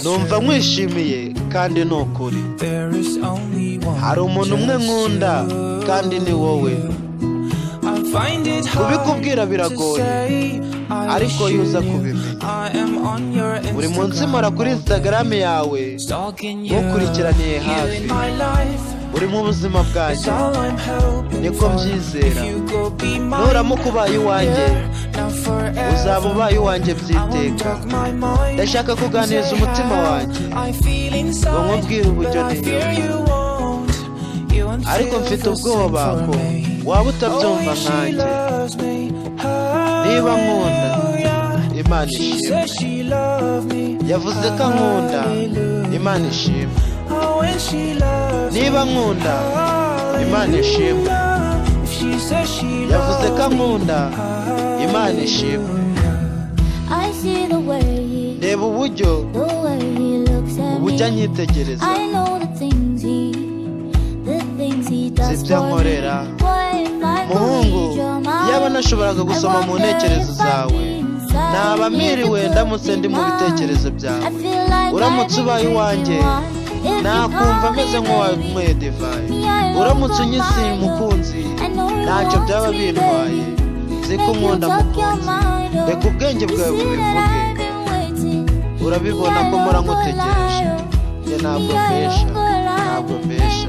numva nkwishimiye kandi nukuri hari umuntu umwe nkunda kandi ni wowe kubikubwira biragoye ariko yuza kubimenya buri munsi mpora kuri Instagram yawe nkukurikiraniye hafi uri mu buzima bwanjye niko mbyizera nuramuka ubaye iwanjye uzaba ubaye iwanjye byiteka ndashaka kuganiriza umutima wanjye ngo nkubwire uburyo niyo ariko mfite ubwoba ko waba utabyumva nkanjye niba nkunda Imana ishimwe yavuze ko nkunda Imana ishimwe niba nkunda Imana ishimwe yavuze ko nkunda Imana ishimwe reba uburyo anyitegereza zibyo nkorera muhungu yaba nashoboraga gusoma mu ntekerezo zawe naba miriwe ndamutse ndi mu bitekerezo byawe uramutse ubaye iwanjye nakumva meze nk'uwanyweye divayi uramutse unyisiye umukunzi ntacyo byaba bintwaye nzi ko nkunda mukunzi reka ubwenge bwawe bubivuge urabibona ko mpora nkutegereje njye ntabwo mbesha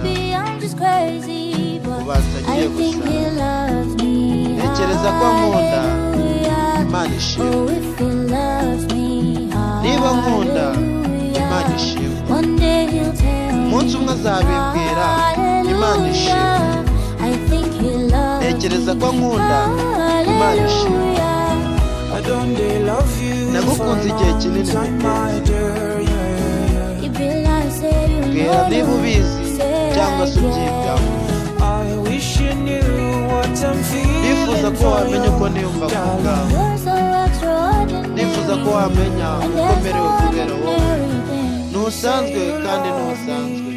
ubanza ngiye gusa ntekereza ko nkunda Imana ishimwe niba nkunda Imana ishimwe umunsi umwe azabibwira Imana ishimwe ntekereza ko nkunda Imana ishimwe nagukunze igihe kinini bwira niba ubizi cyangwa se ubyibwaho nifuza ko wamenya uko niyumva ku bwawe nifuza ko wamenya uko merewe kubera wowe ntusanzwe kandi ntusanzwe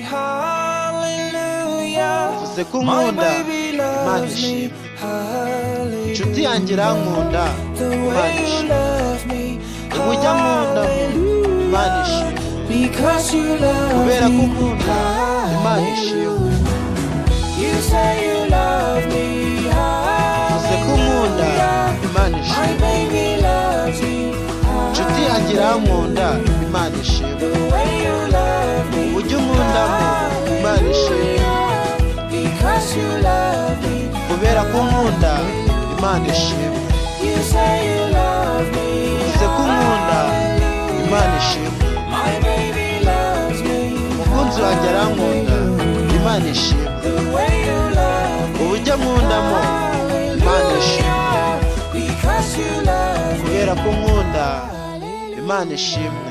uvuze ko nkunda Imana ishimwe inshuti yanjye irankunda Imana ishimwe ubujya nkunda Imana ishimwe kubera ko nkunda Imana ishimwe uvuze ko nkunda Imana ishimwe inshuti yanjye irankunda Imana ishimwe ubujya nkundamo Imana ishimwe kubera ko nkunda Imana ishimwe uvuze ko nkunda Imana ishimwe umukunzi wanjye arankunda Imana ishimwe uburyo nkundamo Imana ishimwe kubera ko nkunda Imana ishimwe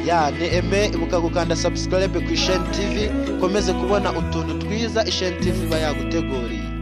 ni Aime ibuka gukanda subscribe ku Isheni TV komeze kubona utuntu twiza Isheni TV iba yaguteguriye.